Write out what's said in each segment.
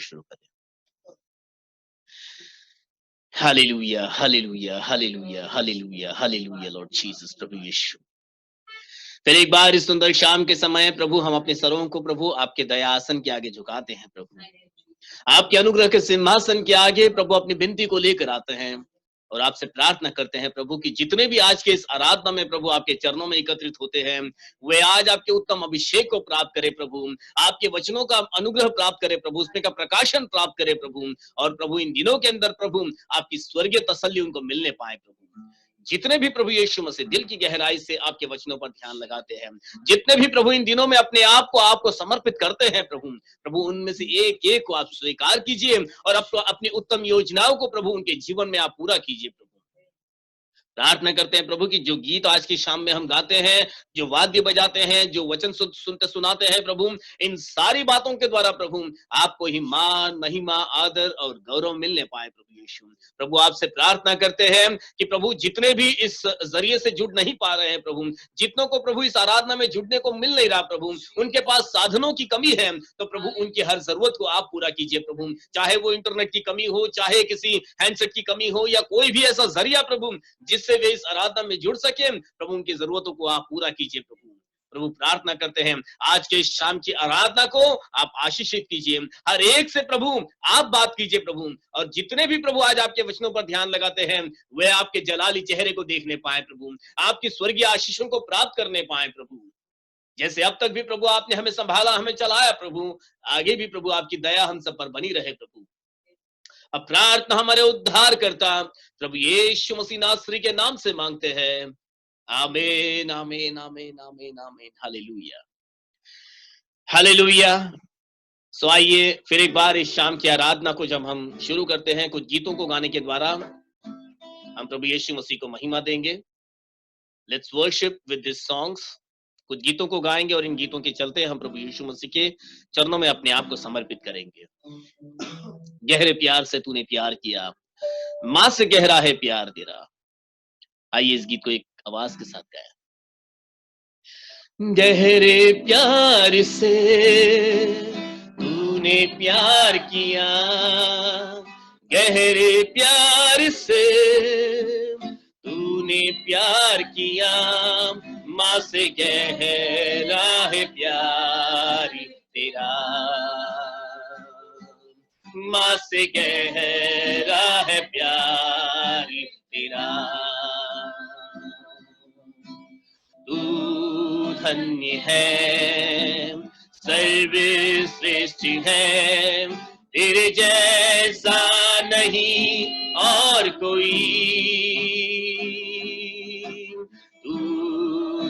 शुरू करें। Hallelujah, hallelujah, hallelujah, hallelujah, hallelujah Lord Jesus, प्रभु यीशु। फिर एक बार इस सुंदर शाम के समय प्रभु हम अपने सरों को प्रभु आपके दया आसन के आगे झुकाते हैं प्रभु। आपके अनुग्रह के सिंहासन के आगे प्रभु अपनी विनती को लेकर आते हैं और आपसे प्रार्थना करते हैं प्रभु कि जितने भी आज के इस आराधना में प्रभु आपके चरणों में एकत्रित होते हैं, वे आज आपके उत्तम अभिषेक को प्राप्त करें प्रभु, आपके वचनों का अनुग्रह प्राप्त करें प्रभु, उसमें का प्रकाशन प्राप्त करें प्रभु, और प्रभु इन दिनों के अंदर प्रभु आपकी स्वर्गीय तसल्ली उनको मिलने पाए प्रभु। जितने भी प्रभु यीशु मसीह दिल की गहराई से आपके वचनों पर ध्यान लगाते हैं, जितने भी प्रभु इन दिनों में अपने आप को आपको समर्पित करते हैं प्रभु, प्रभु उनमें से एक एक को आप स्वीकार कीजिए और अपनी उत्तम योजनाओं को प्रभु उनके जीवन में आप पूरा कीजिए प्रभु। प्रार्थना करते हैं प्रभु कि जो गीत आज की शाम में हम गाते हैं, जो वाद्य बजाते हैं, जो वचन सुनते सुनाते हैं प्रभु, इन सारी बातों के द्वारा प्रभु आपको ही मान, महिमा, आदर और गौरव मिलने पाए प्रभु यीशु। प्रभु आपसे प्रार्थना करते हैं कि प्रभु जितने भी इस जरिए से जुड़ नहीं पा रहे हैं प्रभु, जितनों को प्रभु इस आराधना में जुड़ने को मिल नहीं रहा प्रभु, उनके पास साधनों की कमी है, तो प्रभु उनकी हर जरूरत को आप पूरा कीजिए प्रभु। चाहे वो इंटरनेट की कमी हो, चाहे किसी हैंडसेट की कमी हो, या कोई भी ऐसा जरिया प्रभु जिससे वे इस आराधना में जुड़ सके, प्रभु उनकी जरूरतों को आप पूरा कीजिए प्रभु। प्रभु प्रार्थना करते हैं आज के शाम की आराधना को आप आशीषित कीजिए, हर एक से प्रभु आप बात कीजिए प्रभु, और जितने भी प्रभु आज आपके वचनों पर ध्यान लगाते हैं, वे आपके जलाली चेहरे को देखने पाए प्रभु, आपकी स्वर्गीय आशीषों को प्राप्त करने पाए प्रभु। जैसे अब तक भी प्रभु आपने हमें संभाला, हमें चलाया प्रभु, आगे भी प्रभु आपकी दया हम सब पर बनी रहे प्रभु। अब प्रार्थना हमारे उद्धार करता प्रभु यीशु मसीह नासरी के नाम से मांगते हैं, आमीन, आमीन, आमीन, आमीन, आमीन, हालेलुया, हालेलुया। सो आइए फिर एक बार इस शाम की आराधना को जब हम शुरू करते हैं, कुछ गीतों को गाने के द्वारा हम प्रभु यीशु मसीह को महिमा देंगे। Let's worship with this songs. कुछ गीतों को गाएंगे और इन गीतों के चलते हम प्रभु यीशु मसीह के चरणों में अपने आप को समर्पित करेंगे। गहरे प्यार से तूने प्यार किया, मां से गहरा है प्यार तेरा। आइए इस गीत को एक आवाज के साथ गाएं। गहरे प्यार से तूने प्यार किया, गहरे प्यार से तूने प्यार किया, मां से गहरा है प्यार तेरा, मां से गहरा है प्यार तेरा। तू धन्य है, सर्वश्रेष्ठ है, तेरे जैसा नहीं और कोई। तू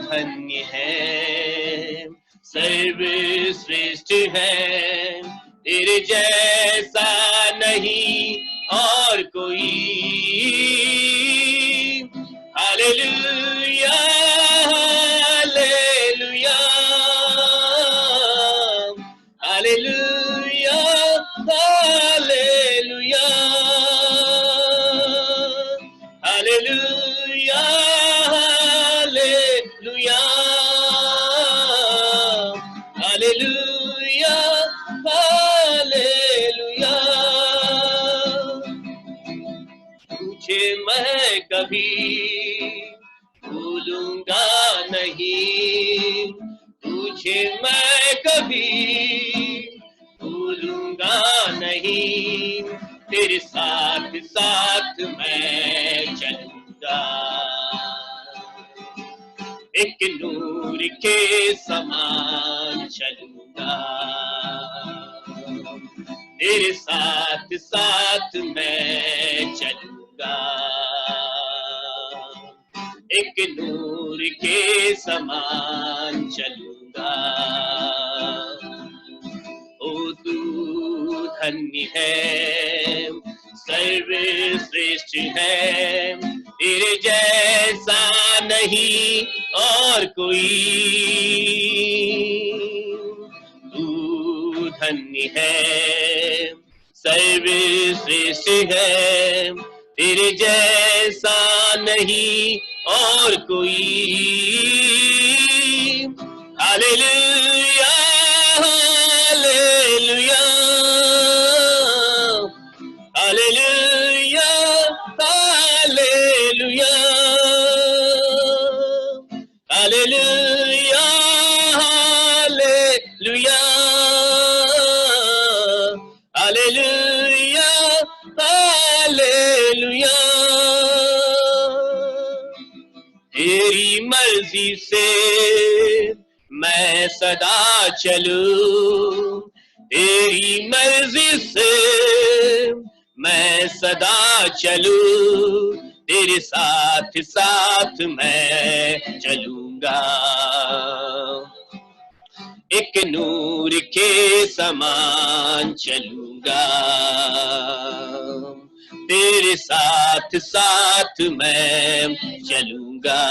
धन्य है, सर्वश्रेष्ठ है, तेरे जैसा नहीं और कोई। Hallelujah, hallelujah, hallelujah, hallelujah, hallelujah, hallelujah, hallelujah, hallelujah. तुझे मैं कभी भूलूंगा नहीं, तुझे मैं कभी भूलूंगा नहीं, तेरे साथ साथ मैं चलूंगा, एक नूर के समान चलूंगा, तेरे साथ साथ मैं चलूंगा, एक नूर के समान चलूंगा। ओ तू धन्य है, सर्वश्रेष्ठ है, तेरे जैसा नहीं और कोई। तू धन्य है, सर्वश्रेष्ठ है, तेरे जैसा नहीं और कोई। Hallelujah, hallelujah, hallelujah, hallelujah. तेरी मर्जी से मैं सदा चलूं, तेरी मर्जी से मैं सदा चलूं, तेरे साथ साथ मैं चलूंगा, एक नूर के समान चलूंगा, तेरे साथ साथ मैं चलूंगा,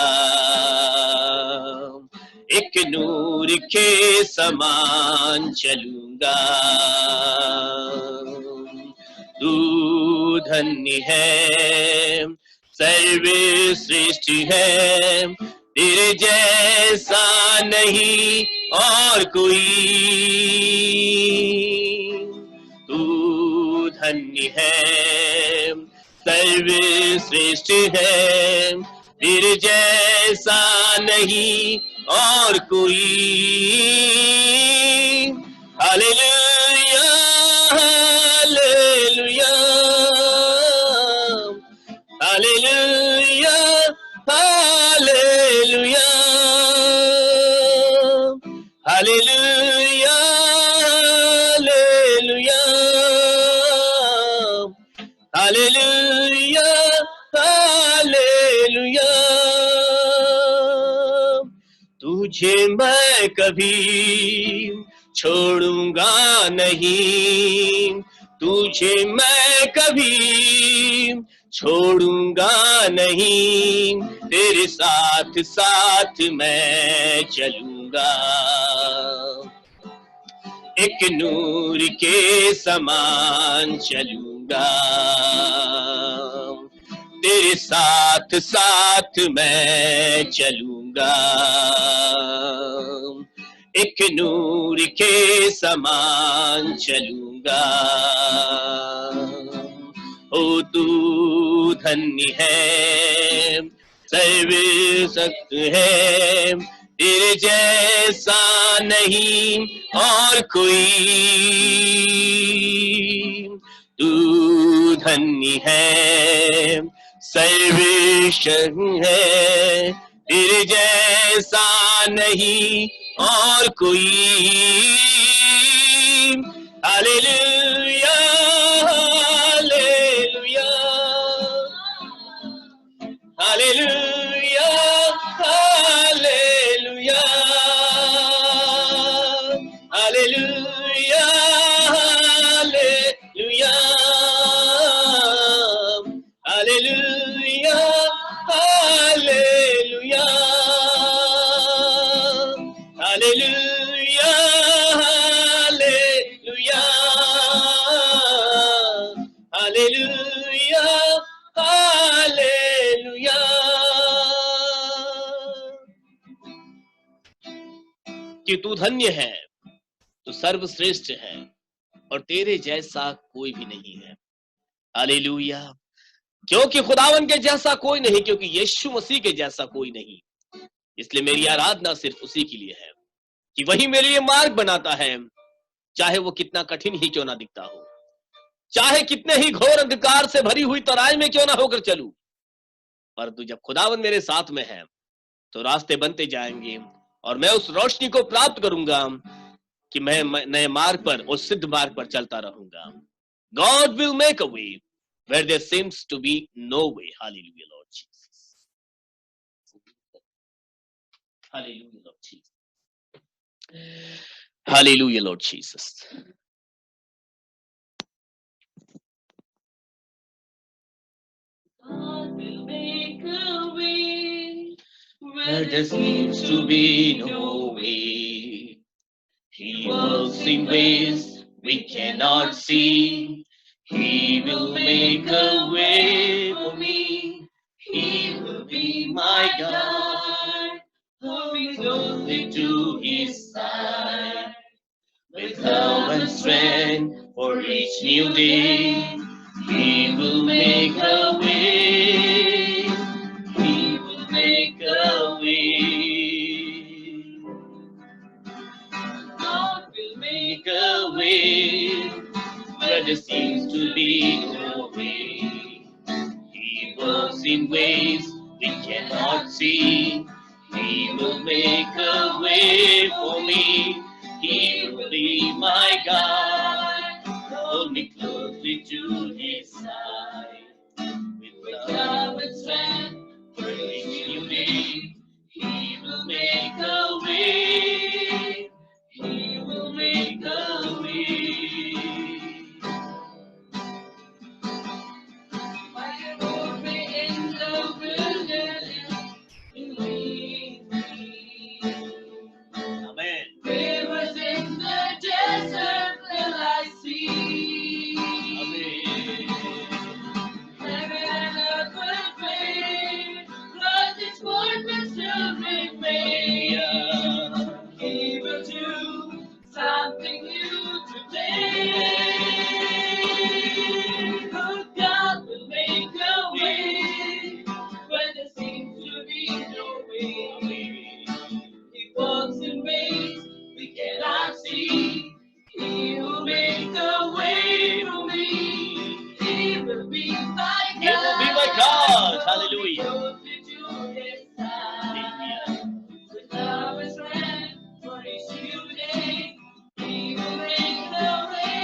एक नूर के समान चलूंगा। तू धन्य है, सर्वश्रेष्ठ है, तेरे जैसा नहीं और कोई। तू धन्य है, सर्वश्रेष्ठ है, तेरे जैसा नहीं और कोई। Hallelujah, hallelujah, hallelujah, hallelujah, hallelujah, hallelujah, hallelujah, hallelujah. तुझे मैं कभी छोड़ूंगा नहीं, तुझे मैं कभी छोड़ूंगा नहीं, तेरे साथ साथ मैं चलूंगा, एक नूर के समान चलूंगा, तेरे साथ साथ मैं चलूंगा, एक नूर के समान चलूंगा। ओ तू धन्य है, सर्वशक्त है, तेरे जैसा नहीं और कोई। तू धन्य है, सर्वशक्त है, तेरे जैसा नहीं और कोई। Hallelujah, hallelujah, hallelujah, hallelujah, hallelujah, hallelujah, hallelujah, hallelujah, hallelujah, hallelujah, hallelujah, hallelujah. कि तू धन्य है, तू सर्वश्रेष्ठ है और तेरे जैसा कोई भी नहीं है। हालेलुया। क्योंकि खुदावन के जैसा कोई नहीं, क्योंकि यीशु मसीह के जैसा कोई नहीं। इसलिए मेरी आराधना सिर्फ उसी के लिए है कि वही मेरे लिए मार्ग बनाता है, चाहे वो कितना कठिन ही क्यों ना दिखता हो, चाहे कितने ही घोर अंधकार से भरी हुई तराई में क्यों ना होकर चलूं, परंतु जब खुदावन मेरे साथ में है तो रास्ते बनते जाएंगे और मैं उस रोशनी को प्राप्त करूंगा कि मैं नए मार्ग पर, उस सिद्ध मार्ग पर चलता रहूंगा। God will make a way where there seems to be no way. Hallelujah, Lord Jesus. Hallelujah, Lord Jesus. Hallelujah, Lord Jesus. God will make a way where there seems to be no way. He works in ways we cannot see. He will make a way for me. He will be my God. Hold me closely to His side. With love and strength for each new day, He will make a way. He will make a way. God will make a way where there seems to be no way. He works in ways we cannot see. He will make a way for me. He will be my God. Hold me closely to his side. With love and strength for each new day. He will make a way. He will make a way. My road may in the wilderness, he leads me. Amen. Rivers in the desert will I see. Amen. Heaven and earth will fade, but this word will still remain. He will do something new today. Oh, God will make a way when there seems to be no way. He walks in ways we cannot see. He will make a way for me. He will be my God. He will be my God. Hallelujah. With love and strength for each new day. He will make a way.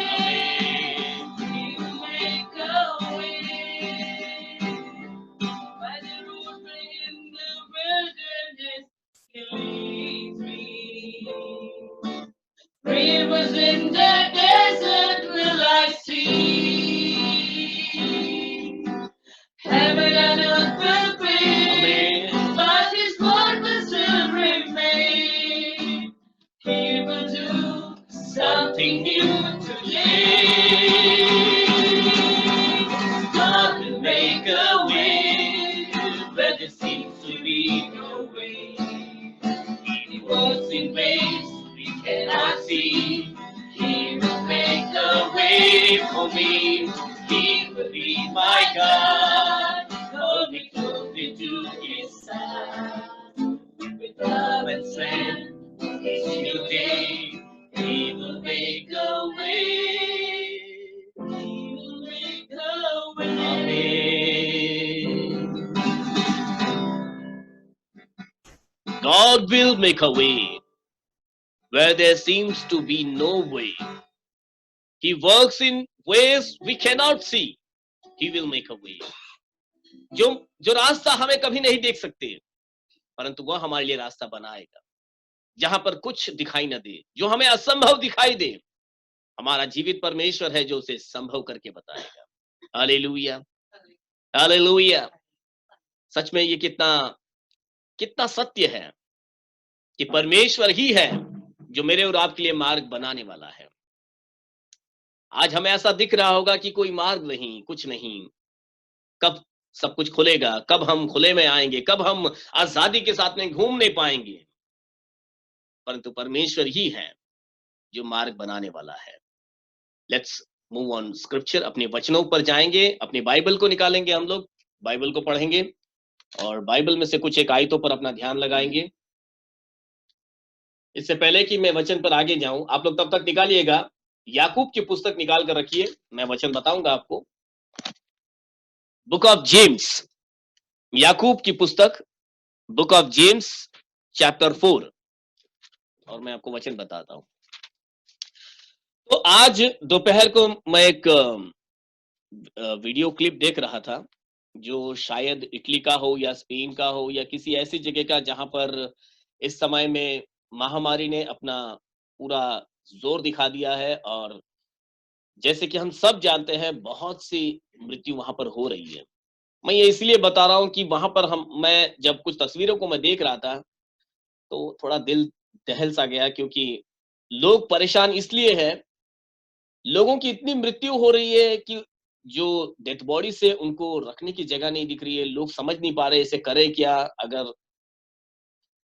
He will make a way. By the road in the wilderness, he leads me. Rivers in the desert will I see. Heaven and earth will fade, but his word will still remain. He will do something new today. God will make a way where there seems to be no way. He works in ways we cannot see. He will make a way for me. He will be my God. Hold me closely to his side. With love and strength, each new day, he will make a way. He will make a way. God will make a way where there seems to be no way. He works in ways we cannot see. He will make a way. जो रास्ता हमें कभी नहीं देख सकते, परंतु वह हमारे लिए रास्ता बनाएगा। जहां पर कुछ दिखाई न दे, जो हमें असंभव दिखाई दे, हमारा जीवित परमेश्वर है जो उसे संभव करके बताएगा। Hallelujah, hallelujah. सच में ये कितना सत्य है कि परमेश्वर ही है जो मेरे और आपके लिए मार्ग बनाने वाला है। आज हमें ऐसा दिख रहा होगा कि कोई मार्ग नहीं, कुछ नहीं, कब सब कुछ खुलेगा, कब हम खुले में आएंगे, कब हम आजादी के साथ में घूमने पाएंगे, परंतु परमेश्वर ही है जो मार्ग बनाने वाला है। लेट्स मूव ऑन स्क्रिप्चर, अपने वचनों पर जाएंगे, अपनी बाइबल को निकालेंगे, हम लोग बाइबल को पढ़ेंगे और बाइबल में से कुछ एक आयतों पर अपना ध्यान लगाएंगे। इससे पहले कि मैं वचन पर आगे जाऊं, आप लोग तब तक निकालिएगा, याकूब की पुस्तक निकाल कर रखिए, मैं वचन बताऊंगा आपको। बुक ऑफ जेम्स, याकूब की पुस्तक, बुक ऑफ जेम्स चैप्टर 4, और मैं आपको वचन बताता हूं। तो आज दोपहर को मैं एक वीडियो क्लिप देख रहा था जो शायद इटली का हो या स्पेन का हो या किसी ऐसी जगह का जहां पर इस समय में महामारी ने अपना पूरा जोर दिखा दिया है, और जैसे कि हम सब जानते हैं बहुत सी मृत्यु वहां पर हो रही है। मैं ये इसलिए बता रहा हूं कि वहां पर मैं जब कुछ तस्वीरों को मैं देख रहा था तो थोड़ा दिल दहल सा गया, क्योंकि लोग परेशान इसलिए हैं, लोगों की इतनी मृत्यु हो रही है कि जो डेथ बॉडी से उनको रखने की जगह नहीं दिख रही है, लोग समझ नहीं पा रहे इसे करें क्या। अगर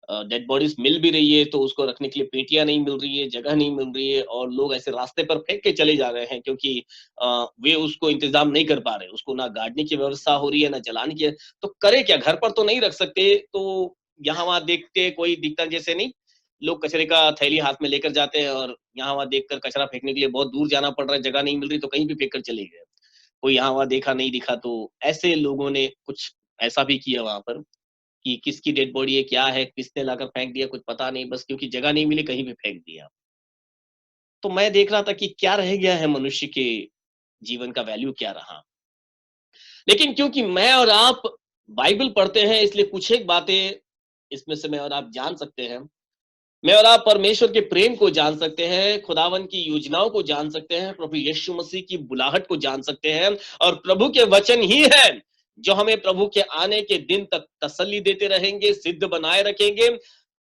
डेड बॉडीज मिल भी रही है तो उसको रखने के लिए पेटियां नहीं मिल रही है, जगह नहीं मिल रही है, और लोग ऐसे रास्ते पर फेंक के चले जा रहे हैं क्योंकि वे उसको इंतजाम नहीं कर पा रहे, उसको ना गाड़ने की व्यवस्था हो रही है ना जलाने की। तो करे क्या, घर पर तो नहीं रख सकते, तो यहाँ वहां देखते कोई दिखता जैसे नहीं, लोग कचरे का थैली हाथ में लेकर जाते हैं और यहाँ वहाँ देखकर कचरा फेंकने के लिए बहुत दूर जाना पड़ रहा है, जगह नहीं मिल रही तो कहीं भी फेंक कर चले गए। कोई यहाँ वहाँ देखा नहीं दिखा तो ऐसे लोगों ने कुछ ऐसा भी किया वहाँ पर कि किसकी डेड बॉडी है, क्या है, किसने लाकर फेंक दिया कुछ पता नहीं, बस क्योंकि जगह नहीं मिली कहीं भी फेंक दिया। तो मैं देख रहा था कि क्या रह गया है मनुष्य के जीवन का वैल्यू क्या रहा। लेकिन क्योंकि मैं और आप बाइबल पढ़ते हैं इसलिए कुछ एक बातें इसमें से मैं और आप जान सकते हैं। मैं और आप परमेश्वर के प्रेम को जान सकते हैं, खुदावन की योजनाओं को जान सकते हैं, प्रभु यीशु मसीह की बुलाहट को जान सकते हैं और प्रभु के वचन ही है जो हमें प्रभु के आने के दिन तक तसल्ली देते रहेंगे, सिद्ध बनाए रखेंगे।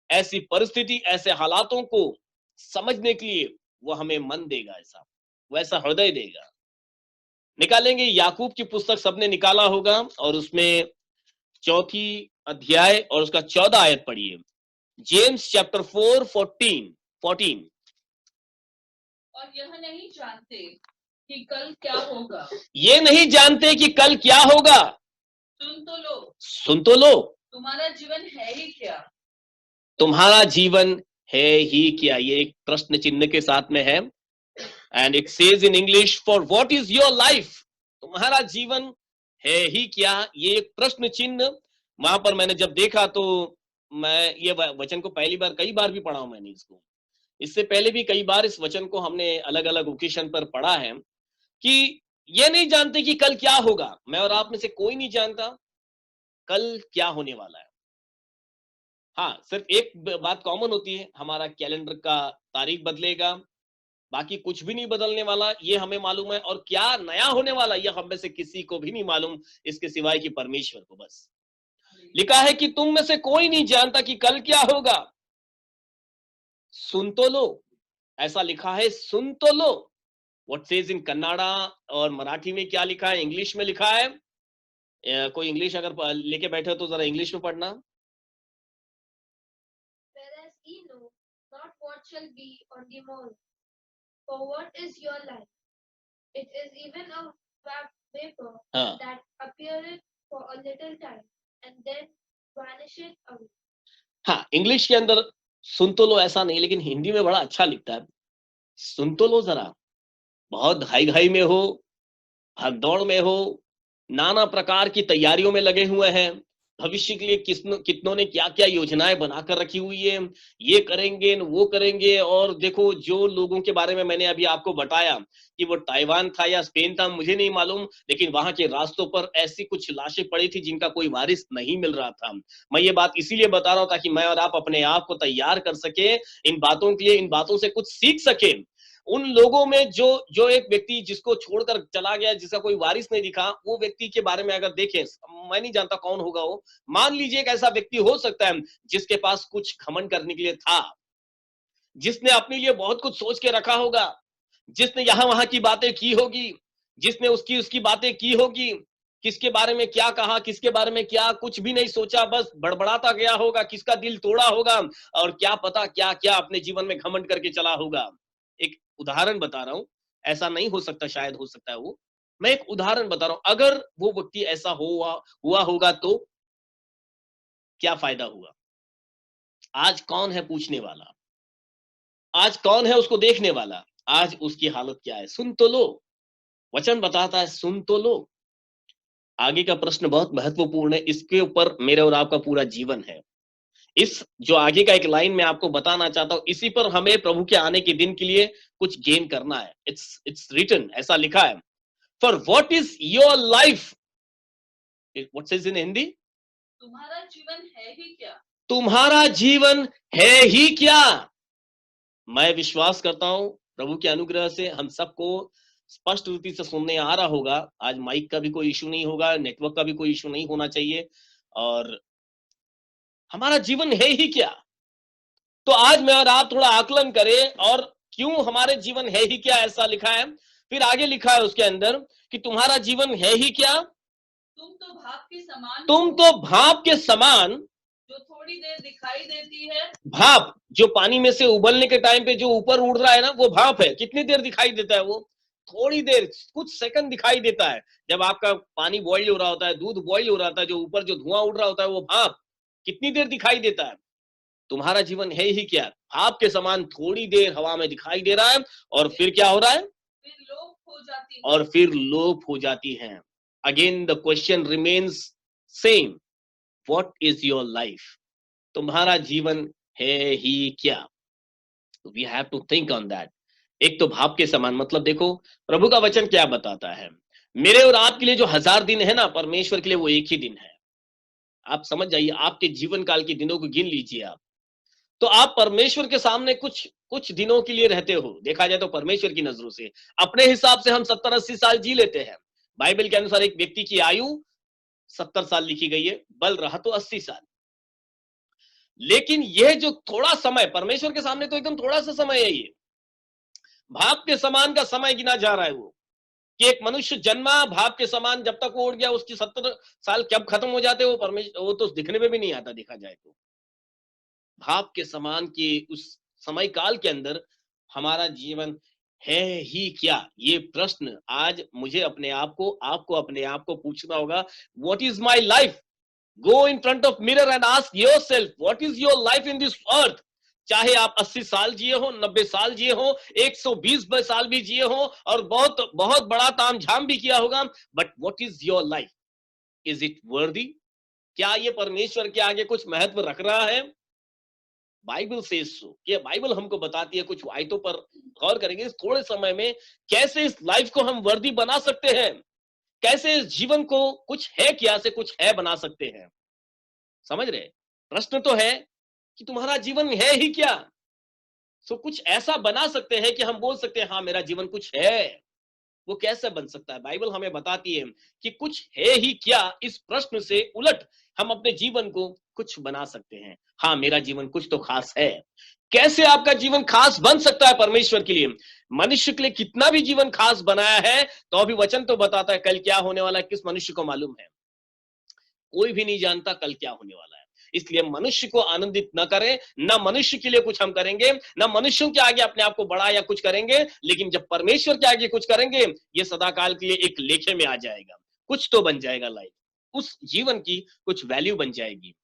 ऐसी परिस्थिति, ऐसे हालातों को समझने के लिए वो हमें मन देगा, ऐसा वैसा हृदय देगा। निकालेंगे याकूब की पुस्तक सबने निकाला होगा और उसमें चौथी अध्याय और उसका 14 आयत पढ़िए। James chapter 4:14। और यह नहीं जानते कि कल क्या होगा। ये नहीं जानते कि कल क्या होगा। सुन तो लो। तुम्हारा जीवन है ही क्या। तुम्हारा जीवन है ही क्या, ये एक प्रश्न चिन्ह के साथ में है। And it says in English, for what is your life. तुम्हारा जीवन है ही क्या, ये एक प्रश्न चिन्ह। वहां पर मैंने जब देखा तो मैं ये वचन को पहली बार, कई बार भी पढ़ा हूं मैंने इसको, इससे पहले भी कई बार इस वचन को हमने अलग अलग ओकेशन पर पढ़ा है कि ये नहीं जानते कि कल क्या होगा। मैं और आप में से कोई नहीं जानता कल क्या होने वाला है। हाँ, सिर्फ एक बात कॉमन होती है, हमारा कैलेंडर का तारीख बदलेगा, बाकी कुछ भी नहीं बदलने वाला, ये हमें मालूम है। और क्या नया होने वाला ये हम में से किसी को भी नहीं मालूम, इसके सिवाय कि परमेश्वर को बस। लिखा है कि तुम में से कोई नहीं जानता कि कल क्या होगा। सुन तो लो, ऐसा लिखा है, सुन तो लो। व्हाट सेज इन कन्नाडा और मराठी में क्या लिखा है, इंग्लिश में लिखा है। कोई इंग्लिश अगर लेके बैठे हो तो जरा इंग्लिश में पढ़ना। Whereas ye know not what shall be on the morrow. For what is your life? It is even a vapor that appeareth for a little time and then vanisheth away. हाँ, English के अंदर सुन तो लो ऐसा नहीं, लेकिन हिंदी में बड़ा अच्छा लिखता है, सुन तो लो जरा। बहुत घाई घाई में हो, भागदौड़ में हो, नाना प्रकार की तैयारियों में लगे हुए हैं, भविष्य के लिए कितनों ने क्या क्या योजनाएं बनाकर रखी हुई है, ये करेंगे वो करेंगे। और देखो जो लोगों के बारे में मैंने अभी आपको बताया कि वो ताइवान था या स्पेन था मुझे नहीं मालूम, लेकिन वहां के रास्तों पर ऐसी कुछ लाशें पड़ी थी जिनका कोई वारिस नहीं मिल रहा था। मैं ये बात इसीलिए बता रहा हूं ताकि मैं और आप अपने आप को तैयार कर सके इन बातों के लिए, इन बातों से कुछ सीख सके। उन लोगों में जो जो एक व्यक्ति जिसको छोड़कर चला गया, जिसका कोई वारिस नहीं दिखा, वो व्यक्ति के बारे में अगर देखें, मैं नहीं जानता कौन होगा वो, मान लीजिए एक ऐसा व्यक्ति हो सकता है जिसके पास कुछ घमंड करने के लिए था, जिसने अपने लिए बहुत कुछ सोच के रखा होगा, जिसने यहां वहां की बातें की होगी, जिसने उसकी उसकी बातें की होगी, किसके बारे में क्या कहा, किसके बारे में क्या, कुछ भी नहीं सोचा, बस बड़बड़ाता गया होगा, किसका दिल तोड़ा होगा और क्या पता क्या क्या अपने जीवन में घमंड करके चला होगा। एक उदाहरण बता रहा हूं, ऐसा नहीं हो सकता, शायद हो सकता है वो, मैं एक उदाहरण बता रहा हूं। अगर वो व्यक्ति ऐसा हुआ होगा तो क्या फायदा हुआ। आज कौन है पूछने वाला, आज कौन है उसको देखने वाला, आज उसकी हालत क्या है। सुन तो लो, वचन बताता है सुन तो लो। आगे का प्रश्न बहुत महत्वपूर्ण है, इसके ऊपर मेरे और आपका पूरा जीवन है। इस जो आगे का एक लाइन मैं आपको बताना चाहता हूं, इसी पर हमें प्रभु के आने के दिन के लिए कुछ गेन करना है। इट्स रिटन, ऐसा लिखा है, for what is your life. What says in Hindi, तुम्हारा जीवन है ही क्या। तुम्हारा जीवन है ही क्या। मैं विश्वास करता हूं प्रभु के अनुग्रह से हम सबको स्पष्ट रीति से सुनने आ रहा होगा। आज माइक का भी कोई इशू नहीं होगा, नेटवर्क का भी कोई इशू नहीं होना चाहिए। और हमारा जीवन है ही क्या, तो आज मैं और आप थोड़ा आकलन करें और क्यों हमारे जीवन है ही क्या ऐसा लिखा है। फिर आगे लिखा है उसके अंदर कि तुम्हारा जीवन है ही क्या, तुम तो भाप के समान, तुम तो भाप के समान, जो थोड़ी देर दिखाई देती है। भाप जो पानी में से उबलने के टाइम पे जो ऊपर उड़ रहा है ना, वो भाप है। कितनी देर दिखाई देता है वो, थोड़ी देर, कुछ सेकंड दिखाई देता है। जब आपका पानी बॉईल हो रहा होता है, दूध बॉईल हो रहा होता है, जो ऊपर जो धुआं उड़ रहा होता है वो भाप कितनी देर दिखाई देता है। तुम्हारा जीवन है ही क्या? भाप के समान थोड़ी देर हवा में दिखाई दे रहा है और फिर क्या हो रहा है? फिर लोप हो जाती है। और फिर लोप हो जाती है। Again the question remains same, what is your life? तुम्हारा जीवन है ही क्या? We have to think on that. एक तो भाप के समान, मतलब देखो प्रभु का वचन क्या बताता है, मेरे और आपके लिए जो 1000 दिन है ना, परमेश्वर के लिए वो एक ही दिन है। आप समझ जाइए, आपके जीवन काल के दिनों को गिन लीजिए आप, तो आप परमेश्वर के सामने कुछ कुछ दिनों के लिए रहते हो। देखा जाए तो परमेश्वर की नजरों से अपने हिसाब से हम 70-80 साल जी लेते हैं। बाइबल के अनुसार एक व्यक्ति की आयु 70 साल लिखी गई है, बल रहा तो 80 साल। लेकिन यह जो थोड़ा समय परमेश्वर के सामने तो एकदम थोड़ा सा समय है, ये भाप के समान का समय गिना जा रहा है। वो कि एक मनुष्य जन्मा भाप के समान, जब तक वो उड़ गया उसकी 70 साल कब खत्म हो जाते वो परमेश्वर, वो तो दिखने में भी नहीं आता। देखा जाए तो भाप के समान के उस समय काल के अंदर हमारा जीवन है ही क्या? ये प्रश्न आज मुझे अपने आप को, आपको अपने आप को पूछना होगा। What is my life? Go in front of mirror and ask yourself, what is your life in this earth? चाहे आप 80 साल जिए हो, 90 साल जिए हो, 120 साल भी जिए हो और बहुत बहुत बड़ा तामझाम भी किया होगा, but what is your life? Is it वर्दी? क्या ये परमेश्वर के आगे कुछ महत्व रख रहा है? बाइबल से सो कि बाइबल हमको बताती है, कुछ आयतों पर गौर करेंगे इस थोड़े समय में, कैसे इस लाइफ को हम वर्दी बना सकते हैं, कैसे इस जीवन को कुछ है क्या से कुछ है बना सकते हैं। समझ रहे? प्रश्न तो है कि तुम्हारा जीवन है ही क्या? सो कुछ ऐसा बना सकते हैं कि हम बोल सकते हैं हाँ मेरा जीवन कुछ है। वो कैसे बन सकता है? बाइबल हमें बताती है कि कुछ है ही क्या, इस प्रश्न से उलट हम अपने जीवन को कुछ बना सकते हैं। हाँ मेरा जीवन कुछ तो खास है। कैसे आपका जीवन खास बन सकता है परमेश्वर के लिए? मनुष्य के लिए कितना भी जीवन खास बनाया है, तो अभी वचन तो बताता है कल क्या होने वाला है, किस मनुष्य को मालूम है? कोई भी नहीं जानता कल क्या होने वाला है। इसलिए मनुष्य को आनंदित न करें, न मनुष्य के लिए कुछ हम करेंगे, न मनुष्यों के आगे अपने आप को बड़ा या कुछ करेंगे। लेकिन जब परमेश्वर के आगे कुछ करेंगे, ये सदाकाल के लिए एक लेखे में आ जाएगा, कुछ तो बन जाएगा लाइफ, उस जीवन की कुछ वैल्यू बन जाएगी।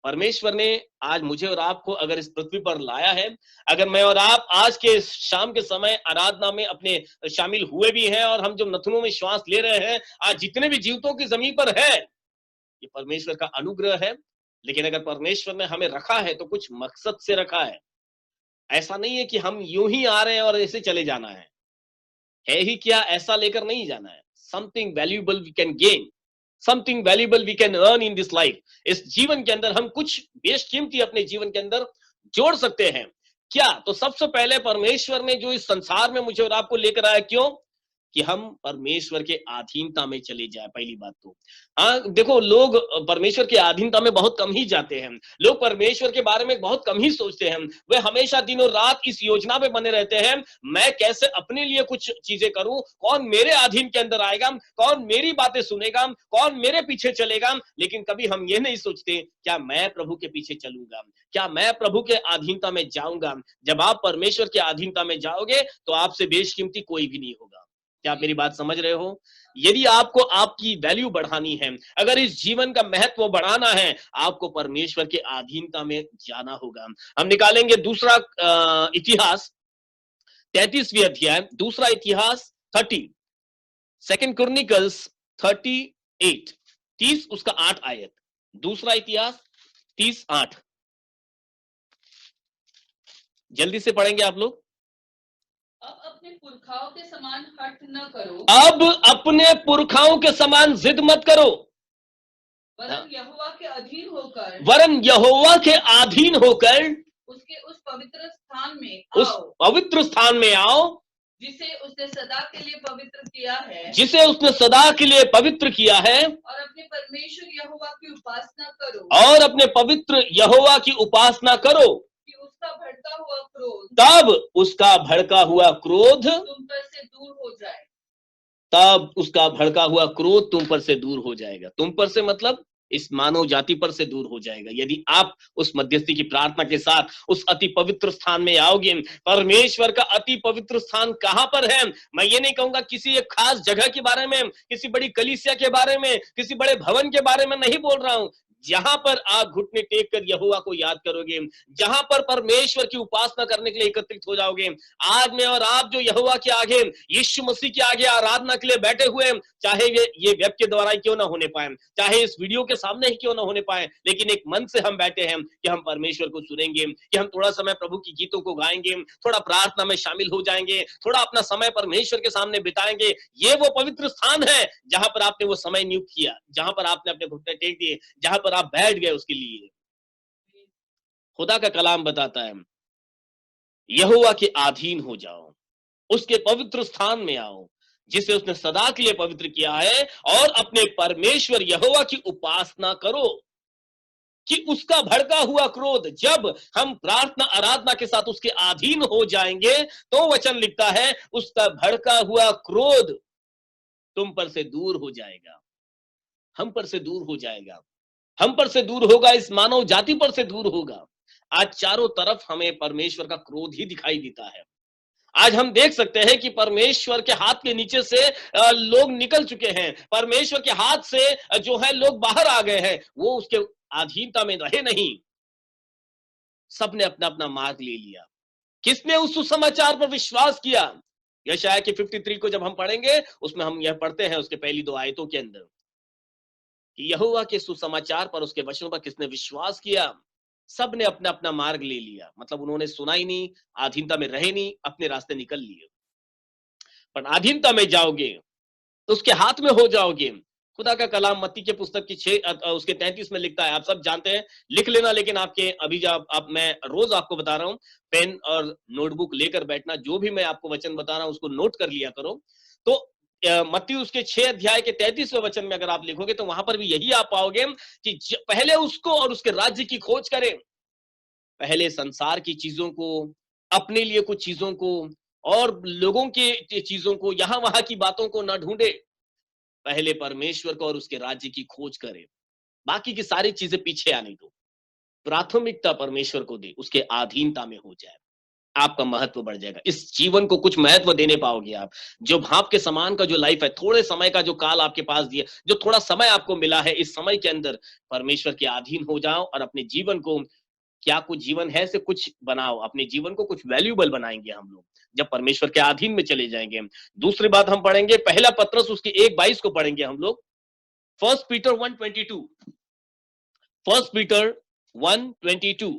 परमेश्वर ने आज मुझे और आपको अगर इस पृथ्वी पर लाया है, अगर मैं और आप आज के शाम के समय आराधना में अपने शामिल हुए भी हैं और हम जो नथुनों में श्वास ले रहे हैं, आज जितने भी जीवतों की जमीन पर है, ये परमेश्वर का अनुग्रह है। लेकिन अगर परमेश्वर ने हमें रखा है तो कुछ मकसद से रखा है। ऐसा नहीं है कि हम यूं ही आ रहे हैं और ऐसे चले जाना है ही क्या ऐसा लेकर नहीं जाना है। Something valuable we can gain, something valuable we can earn in this life. इस जीवन के अंदर हम कुछ बेशकीमती अपने जीवन के अंदर जोड़ सकते हैं। क्या? तो सबसे पहले परमेश्वर ने जो इस संसार में मुझे और आपको लेकर आया, क्यों? कि हम परमेश्वर के अधीनता में चले जाए। पहली बात तो हाँ देखो, लोग परमेश्वर के अधीनता में बहुत कम ही जाते हैं। लोग परमेश्वर के बारे में बहुत कम ही सोचते हैं। वे हमेशा दिनों रात इस योजना में बने रहते हैं, मैं कैसे अपने लिए कुछ चीजें करूं, कौन मेरे अधीन के अंदर आएगा, कौन मेरी बातें सुनेगा, कौन मेरे पीछे चलेगा। लेकिन कभी हम ये नहीं सोचते क्या मैं प्रभु के पीछे चलूंगा, क्या मैं प्रभु के अधीनता में जाऊंगा। जब आप परमेश्वर के अधीनता में जाओगे तो आपसे बेशकीमती कोई भी नहीं होगा। क्या आप मेरी बात समझ रहे हो? यदि आपको आपकी वैल्यू बढ़ानी है, अगर इस जीवन का महत्व बढ़ाना है, आपको परमेश्वर के अधीनता में जाना होगा। हम निकालेंगे दूसरा इतिहास 33वीं अध्याय, दूसरा इतिहास 30, सेकंड क्रॉनिकल्स 38, 30 उसका 8 आयत। दूसरा इतिहास 30:8, जल्दी से पढ़ेंगे आप लोग। अब अपने पुरखाओं के समान हठ न करो, अब अपने पुरखाओं के समान जिद मत करो, वरन यहोवा के अधीन होकर, वरन यहोवा के अधीन होकर उसके उस पवित्र स्थान में उस आओ, पवित्र स्थान में आओ, जिसे उसने सदा के लिए पवित्र किया है, जिसे उसने सदा के लिए पवित्र किया है, और अपने परमेश्वर यहोवा की उपासना करो, और अपने पवित्र यहोवा की उपासना करो, कि उसका भड़का हुआ क्रोध तब उसका भड़का हुआ क्रोध तुम पर से दूर हो जाए। तब उसका भड़का हुआ क्रोध तुम पर से दूर हो जाएगा। तुम पर से मतलब इस मानव जाति पर से दूर हो जाएगा। यदि आप उस मध्यस्थी की प्रार्थना के साथ उस अति पवित्र स्थान में आओगे। परमेश्वर का अति पवित्र स्थान कहां पर है? मैं ये नहीं कहूंगा किसी एक खास जगह के बारे में, किसी बड़ी कलीसिया के बारे में, किसी बड़े भवन के बारे में नहीं बोल रहा हूं। जहां पर आप घुटने टेक कर यहोवा को याद करोगे, जहां पर परमेश्वर की उपासना करने के लिए एकत्रित हो जाओगे। आज मैं और आप जो यहोवा के आगे, यीशु मसीह के आगे आराधना के लिए बैठे हुए, चाहे ये वेब के द्वारा ही क्यों ना होने पाए, चाहे इस वीडियो के सामने ही क्यों ना होने पाए, लेकिन एक मन से हम बैठे हैं कि हम परमेश्वर को सुनेंगे, कि हम थोड़ा समय प्रभु की गीतों को गाएंगे, थोड़ा प्रार्थना में शामिल हो जाएंगे, थोड़ा अपना समय परमेश्वर के सामने बिताएंगे। ये वो पवित्र स्थान है जहां पर आपने वो समय नियुक्त किया, जहां पर आपने अपने घुटने टेक दिए, जहां पर आप बैठ गए उसके लिए। खुदा का कलाम बताता है, यहोवा के अधीन हो जाओ, उसके पवित्र स्थान में आओ, जिसे उसने सदा के लिए पवित्र किया है, और अपने परमेश्वर यहोवा की उपासना करो। कि उसका भड़का हुआ क्रोध, जब हम प्रार्थना आराधना के साथ उसके अधीन हो जाएंगे, तो वचन लिखता है उसका भड़का हुआ क्रोध तुम पर से दूर हो जाएगा, हम पर से दूर हो जाएगा, हम पर से दूर होगा, इस मानव जाति पर से दूर होगा। आज चारों तरफ हमें परमेश्वर का क्रोध ही दिखाई देता है। आज हम देख सकते हैं कि परमेश्वर के हाथ के नीचे से लोग निकल चुके हैं, परमेश्वर के हाथ से जो है लोग बाहर आ गए हैं, वो उसके अधीनता में रहे नहीं। सबने अपना अपना मार्ग ले लिया। किसने उस सुसमाचार पर विश्वास किया? यशायाह की 53 को जब हम पढ़ेंगे, उसमें हम यह पढ़ते हैं उसके पहली 2 आयतों के अंदर कि यहोवा के सुसमाचार पर, उसके वचनों पर किसने विश्वास किया? सबने अपना अपना मार्ग ले लिया। मतलब उन्होंने सुना ही नहीं, अधीनता में रहे नहीं, अपने रास्ते निकल लिए। पर अधीनता में जाओगे तो उसके हाथ में हो जाओगे। खुदा का कलाम मत्ती के पुस्तक की 6 उसके 33 में लिखता है, आप सब जानते हैं, लिख लेना, लेकिन आपके अभी जब आप मैं रोज आपको बता रहा हूं, पेन और नोटबुक लेकर बैठना, जो भी मैं आपको वचन बता रहा हूं उसको नोट कर लिया करो। तो मत्ती उसके 6 अध्याय के 33वें वचन में अगर आप लिखोगे तो वहां पर भी यही आप पाओगे कि पहले उसको और उसके राज्य की खोज करें। पहले संसार की चीजों को, अपने लिए कुछ चीजों को और लोगों के चीजों को, यहां वहां की बातों को ना ढूंढे। पहले परमेश्वर को और उसके राज्य की खोज करें, बाकी की सारी चीजें पीछे आने दो। प्राथमिकता परमेश्वर को दे, उसके अधीनता में हो जाए, आपका महत्व बढ़ जाएगा। इस जीवन को कुछ महत्व देने पाओगे आप। जो भाप के समान का जो लाइफ है, थोड़े समय का जो काल आपके पास दिया, जो थोड़ा समय आपको मिला है, इस समय के अंदर परमेश्वर के अधीन हो जाओ और अपने जीवन को, क्या कुछ जीवन है से कुछ बनाओ, अपने जीवन को कुछ वैल्यूएबल बनाएंगे हम लोग जब परमेश्वर के अधीन में चले जाएंगे। दूसरी बात हम पढ़ेंगे, पहला पत्रस उसकी 1:22 को पढ़ेंगे हम लोग। 1 पीटर 1:22, 1 पीटर 1:22।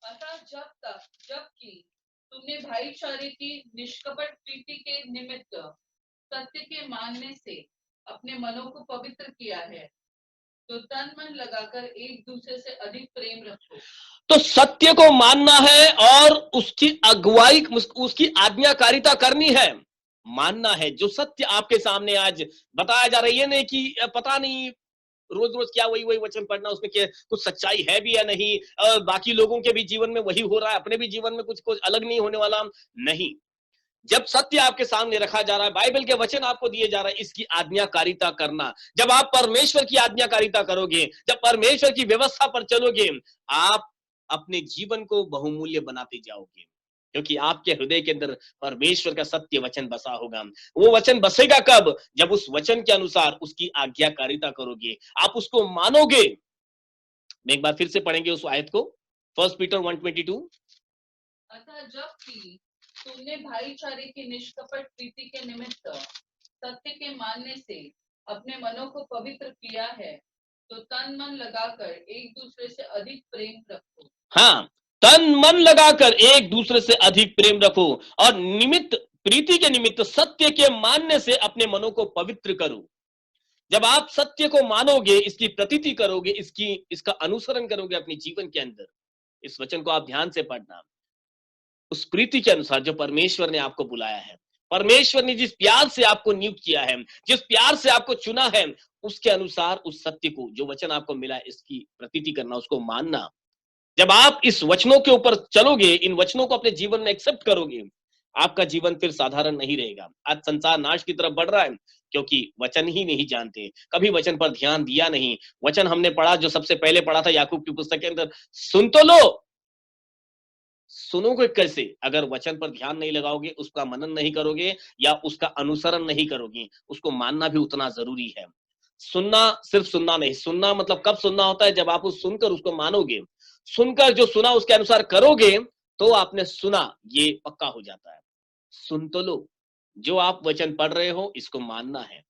अतः जबकि तुमने भाईचारे की निष्कपट प्रीति के निमित्त सत्य के मानने से अपने मनों को पवित्र किया है, तो तन मन लगाकर एक दूसरे से अधिक प्रेम रखो। तो सत्य को मानना है और उसकी अगुवाई, उसकी आज्ञाकारिता करनी है, मानना है। जो सत्य आपके सामने आज बताया जा रहा है, ये नहीं कि पता नहीं रोज रोज क्या वही वही वचन पढ़ना, उसमें क्या कुछ सच्चाई है भी या नहीं, बाकी लोगों के भी जीवन में वही हो रहा है, अपने भी जीवन में कुछ कुछ अलग नहीं होने वाला। नहीं, जब सत्य आपके सामने रखा जा रहा है, बाइबल के वचन आपको दिए जा रहा है, इसकी आज्ञाकारिता करना। जब आप परमेश्वर की आज्ञाकारिता करोगे, जब परमेश्वर की व्यवस्था पर चलोगे, आप अपने जीवन को बहुमूल्य बनाते जाओगे, क्योंकि आपके हृदय के अंदर परमेश्वर का सत्य वचन बसा होगा। वो वचन बसेगा कब? जब उस वचन के अनुसार उसकी आज्ञाकारिता करोगे, आप उसको मानोगे। मैं एक बार फिर से पढ़ेंगे उस आयत को, 1 पीटर 1:22। अतः जबकि तुमने भाईचारे की निष्कपट प्रीति के निमित्त सत्य के मानने से अपने मनों को पवित्र किया है, तो तन मन लगाकर एक दूसरे से अधिक प्रेम रखो। हाँ, तन मन लगाकर एक दूसरे से अधिक प्रेम रखो, और निमित्त, प्रीति के निमित्त सत्य के मानने से अपने मनों को पवित्र करो। जब आप सत्य को मानोगे, इसकी प्रतीति करोगे, इसका अनुसरण करोगे अपने जीवन के अंदर, इस वचन को आप ध्यान से पढ़ना, उस प्रीति के अनुसार जो परमेश्वर ने आपको बुलाया है, परमेश्वर ने जिस प्यार से आपको नियुक्त किया है, जिस प्यार से आपको चुना है, उसके अनुसार उस सत्य को, जो वचन आपको मिला है, इसकी प्रतीति करना, उसको मानना। जब आप इस वचनों के ऊपर चलोगे, इन वचनों को अपने जीवन में एक्सेप्ट करोगे, आपका जीवन फिर साधारण नहीं रहेगा। आज संसार नाश की तरफ बढ़ रहा है क्योंकि वचन ही नहीं जानते, कभी वचन पर ध्यान दिया नहीं। वचन हमने पढ़ा, जो सबसे पहले पढ़ा था याकूब की पुस्तक के अंदर, सुन तो लो, सुनोगे कैसे? अगर वचन पर ध्यान नहीं लगाओगे, उसका मनन नहीं करोगे या उसका अनुसरण नहीं करोगे, उसको मानना भी उतना जरूरी है। सुनना सिर्फ सुनना नहीं, सुनना मतलब कब सुनना होता है, जब आप उस सुनकर उसको मानोगे, सुनकर जो सुना उसके अनुसार करोगे, तो आपने सुना, ये पक्का हो जाता है। सुन तो लो, जो आप वचन पढ़ रहे हो इसको मानना है,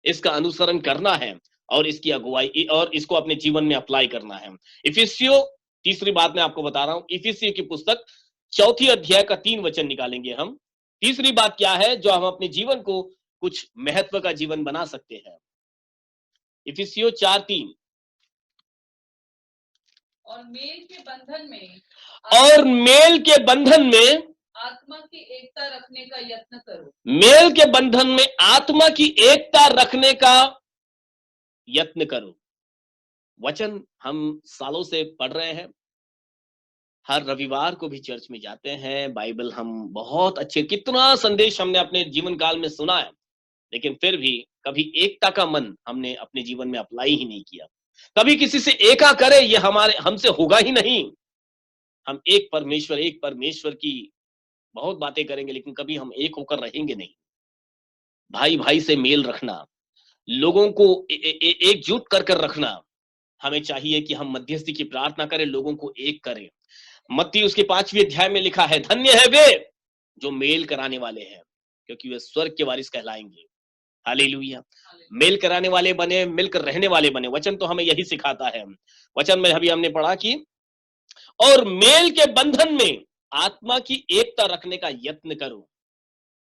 इसका अनुसरण करना है और इसकी अगुवाई और इसको अपने जीवन में अप्लाई करना है। इफिसियों, तीसरी बात मैं आपको बता रहा हूं, इफिसियों की पुस्तक 4 अध्याय का 3 वचन निकालेंगे हम। तीसरी बात क्या है जो हम अपने जीवन को कुछ महत्व का जीवन बना सकते हैं। इफिसियों 4:3। और मेल के बंधन में और मेल के बंधन में आत्मा की एकता रखने का यत्न करो। मेल के बंधन में आत्मा की एकता रखने का यत्न करो। वचन हम सालों से पढ़ रहे हैं, हर रविवार को भी चर्च में जाते हैं, बाइबल हम बहुत अच्छे, कितना संदेश हमने अपने जीवन काल में सुना है, लेकिन फिर भी कभी एकता का मन हमने अपने जीवन में अप्लाई ही नहीं किया। कभी किसी से एका करे, ये हमारे हमसे होगा ही नहीं। हम एक परमेश्वर की बहुत बातें करेंगे, लेकिन कभी हम एक होकर रहेंगे नहीं। भाई भाई से मेल रखना, लोगों को एकजुट कर कर रखना। हमें चाहिए कि हम मध्यस्थी की प्रार्थना करें, लोगों को एक करें। मत्ती उसके 5वें अध्याय में लिखा है, धन्य है वे जो मेल कराने वाले हैं, क्योंकि वे स्वर्ग के वारिस कहलाएंगे। हालेलुया। मेल कराने वाले बने, मिलकर रहने वाले बने। वचन तो हमें यही सिखाता है। वचन में अभी हमने पढ़ा कि और मेल के बंधन में आत्मा की एकता रखने का यत्न करो।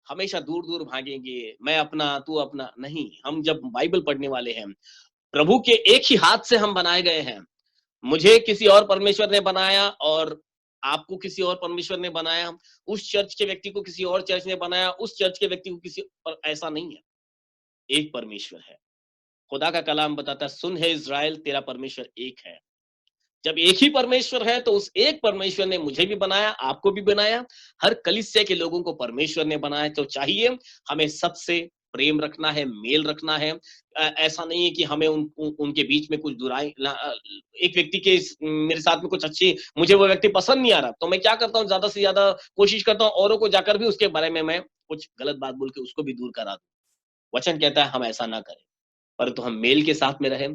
हमेशा दूर दूर भागेंगे, मैं अपना तू अपना नहीं। हम जब बाइबल पढ़ने वाले हैं, प्रभु के एक ही हाथ से हम बनाए गए हैं। मुझे किसी और परमेश्वर ने बनाया और आपको किसी और परमेश्वर ने बनाया, उस चर्च के व्यक्ति को किसी और चर्च ने बनाया, उस चर्च के व्यक्ति को किसी पर, ऐसा नहीं है। एक परमेश्वर है। खुदा का कलाम बताता है, सुन है इज़राइल, तेरा परमेश्वर एक है। जब एक ही परमेश्वर है तो उस एक परमेश्वर ने मुझे भी बनाया, आपको भी बनाया, हर कलीसिया के लोगों को परमेश्वर ने बनाया। तो चाहिए हमें सबसे प्रेम रखना है, मेल रखना है। ऐसा नहीं है कि हमें उनके बीच में कुछ बुराई, एक व्यक्ति के मेरे साथ में कुछ अच्छी, मुझे वो व्यक्ति पसंद नहीं आ रहा, तो मैं क्या करता हूँ, ज्यादा से ज्यादा कोशिश करता हूँ औरों को जाकर भी उसके बारे में मैं कुछ गलत बात बोल के उसको भी दूर करा दूं। वचन कहता है हम ऐसा ना करें, परंतु हम मेल के साथ में रहें,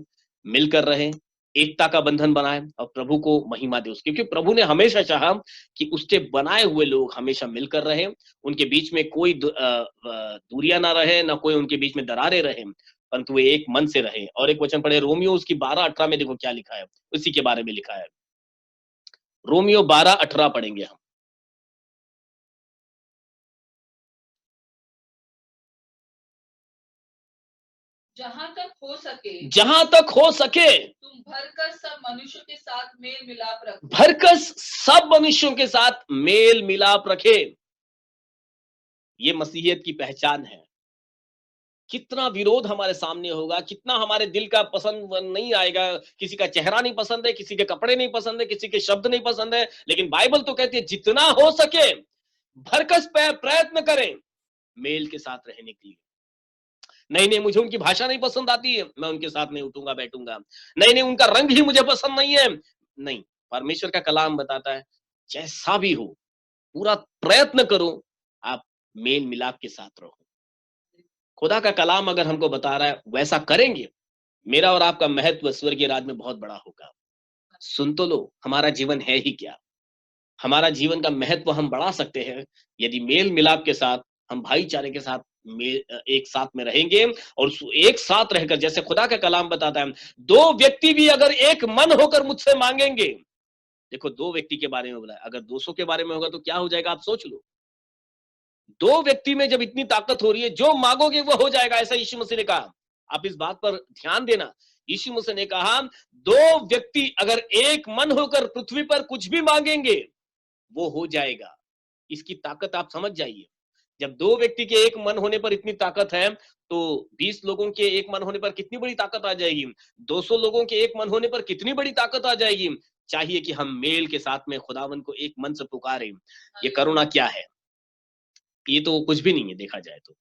मिलकर रहें, एकता का बंधन बनाए और प्रभु को महिमा दे उसकी, क्योंकि प्रभु ने हमेशा चाहा कि उसके बनाए हुए लोग हमेशा मिलकर रहें, उनके बीच में कोई दूरियां ना रहे, ना कोई उनके बीच में दरारें रहें, परंतु वे एक मन से रहे। और एक वचन पढ़े रोमियो उसकी 12:18 में, देखो क्या लिखा है, उसी के बारे में लिखा है। रोमियो 12:18 पढ़ेंगे हम। जहां तक हो सके तुम भरकर सब मनुष्यों के साथ मेल मिलाप रखो। भरकर सब मनुष्यों के साथ मेल मिलाप रखे। ये मसीहियत की पहचान है। कितना विरोध हमारे सामने होगा, कितना हमारे दिल का पसंद नहीं आएगा, किसी का चेहरा नहीं पसंद है, किसी के कपड़े नहीं पसंद है, किसी के शब्द नहीं पसंद है, लेकिन बाइबल तो कहती है जितना हो सके भरकस प्रयत्न करें मेल के साथ रहने के लिए। नहीं मुझे उनकी भाषा नहीं पसंद आती है, मैं उनके साथ नहीं उठूंगा बैठूंगा। नहीं उनका रंग ही मुझे पसंद नहीं है। नहीं, परमेश्वर का कलाम बताता है जैसा भी हो पूरा प्रयत्न करो, आप मेल मिलाप के साथ रहो। खुदा का कलाम अगर हमको बता रहा है वैसा करेंगे, मेरा और आपका महत्व स्वर्गीय राज्य में बहुत बड़ा होगा। सुन तो लो, हमारा जीवन है ही क्या, हमारा जीवन का महत्व हम बढ़ा सकते हैं यदि मेल मिलाप के साथ, हम भाईचारे के साथ एक साथ में रहेंगे। और एक साथ रहकर, जैसे खुदा का कलाम बताता है, 2 व्यक्ति भी अगर एक मन होकर मुझसे मांगेंगे, देखो 2 व्यक्ति के बारे में बोला है, अगर 200 के बारे में होगा तो क्या हो जाएगा, आप सोच लो। 2 व्यक्ति में जब इतनी ताकत हो रही है, जो मांगोगे वो हो जाएगा, ऐसा यीशु मसीह ने कहा। आप इस बात पर ध्यान देना, यीशु मसीह ने कहा 2 व्यक्ति अगर एक मन होकर पृथ्वी पर कुछ भी मांगेंगे वो हो जाएगा। इसकी ताकत आप समझ जाइए। जब 2 व्यक्ति के एक मन होने पर इतनी ताकत है, तो 20 लोगों के एक मन होने पर कितनी बड़ी ताकत आ जाएगी, 200 लोगों के एक मन होने पर कितनी बड़ी ताकत आ जाएगी। चाहिए कि हम मेल के साथ में खुदावन को एक मन से पुकारें। ये करुणा क्या है, ये तो कुछ भी नहीं है देखा जाए तो,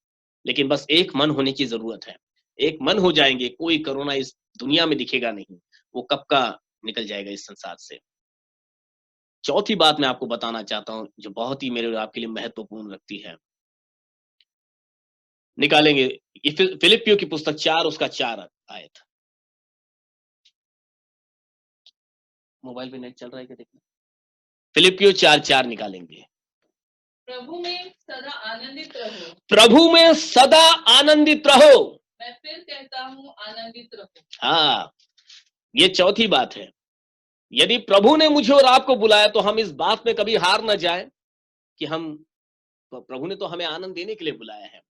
लेकिन बस एक मन होने की जरूरत है। एक मन हो जाएंगे, कोई कोरोना इस दुनिया में दिखेगा नहीं, वो कब का निकल जाएगा इस संसार से। चौथी बात मैं आपको बताना चाहता हूं, जो बहुत ही मेरे आपके लिए महत्वपूर्ण रखती है, निकालेंगे फिलिपियों की पुस्तक 4 उसका 4 आयत। मोबाइल पे नेट चल रहा है क्या देखना। फिलिपियो 4:4 निकालेंगे। प्रभु में सदा आनंदित रहो। प्रभु में सदा आनंदित रहो। मैं फिर कहता हूँ आनंदित रहो। हाँ, ये चौथी बात है। यदि प्रभु ने मुझे और आपको बुलाया तो हम इस बात में कभी हार न जाए कि प्रभु ने तो हमें आनंद देने के लिए बुलाया है,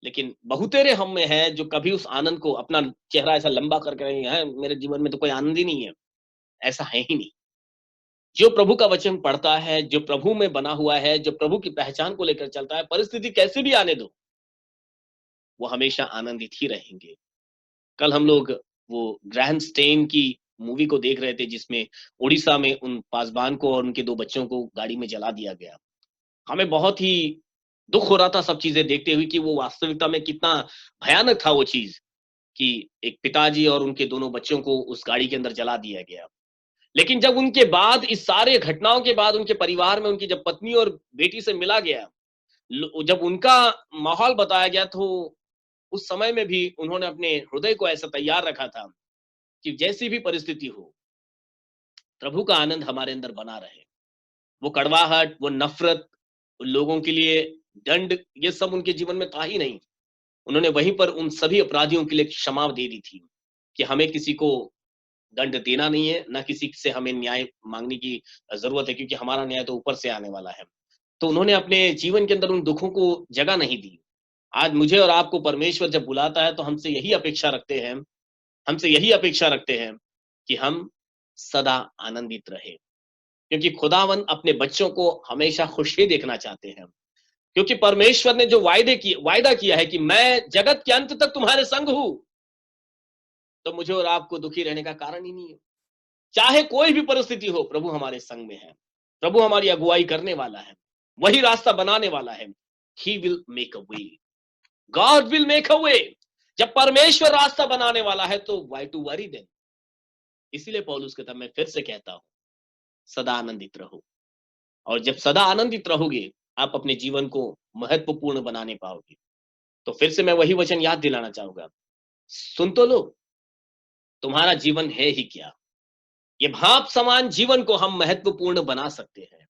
लेकिन बहुतेरे हम में है जो कभी उस आनंद को अपना चेहरा ऐसा लंबा करके रहे हैं, मेरे जीवन में तो कोई आनंद ही नहीं है। ऐसा है ही नहीं। जो प्रभु का वचन पढ़ता है, जो प्रभु में बना हुआ है, जो प्रभु की पहचान को लेकर चलता है, परिस्थिति कैसे भी आने दो, वो हमेशा आनंदित ही रहेंगे। कल हम लोग वो ग्रैहम स्टेन की मूवी को देख रहे थे, जिसमें उड़ीसा में उन पासबान को और उनके 2 बच्चों को गाड़ी में जला दिया गया। हमें बहुत ही दुख हो रहा था सब चीजें देखते हुए कि वो वास्तविकता में कितना भयानक था वो चीज, कि एक पिताजी और उनके दोनों बच्चों को उस गाड़ी के अंदर जला दिया गया। लेकिन जब उनके बाद, इस सारे घटनाओं के बाद, उनके परिवार में उनकी जब पत्नी और बेटी से मिला गया, जब उनका माहौल बताया गया, तो उस समय में भी उन्होंने अपने हृदय को ऐसा तैयार रखा था कि जैसी भी परिस्थिति हो, प्रभु का आनंद हमारे अंदर बना रहे। वो कड़वाहट, वो नफरत, लोगों के लिए दंड, ये सब उनके जीवन में था ही नहीं। उन्होंने वहीं पर उन सभी अपराधियों के लिए क्षमा दे दी थी कि हमें किसी को दंड देना नहीं है, ना किसी से हमें न्याय मांगने की जरूरत है, क्योंकि हमारा न्याय तो ऊपर से आने वाला है। तो उन्होंने अपने जीवन के अंदर उन दुखों को जगह नहीं दी। आज मुझे और आपको परमेश्वर जब बुलाता है तो हमसे यही अपेक्षा रखते हैं कि हम सदा आनंदित रहे, क्योंकि खुदावन अपने बच्चों को हमेशा खुशी देखना चाहते हैं। क्योंकि परमेश्वर ने जो वायदा किया है कि मैं जगत के अंत तक तुम्हारे संग हूं, तो मुझे और आपको दुखी रहने का कारण ही नहीं है। चाहे कोई भी परिस्थिति हो, प्रभु हमारे संग में है। प्रभु हमारी अगुवाई करने वाला है, वही रास्ता बनाने वाला है। He will make a way. God will make a way. जब परमेश्वर रास्ता बनाने वाला है तो why to worry then? इसीलिए पौलुस कहता है, मैं फिर से कहता हूं, सदा आनंदित रहो। और जब सदा आनंदित रहोगे, आप अपने जीवन को महत्वपूर्ण बनाने पाओगे। तो फिर से मैं वही वचन याद दिलाना चाहूंगा, सुन तो लो, तुम्हारा जीवन है ही क्या। ये भाप समान जीवन को हम महत्वपूर्ण बना सकते हैं।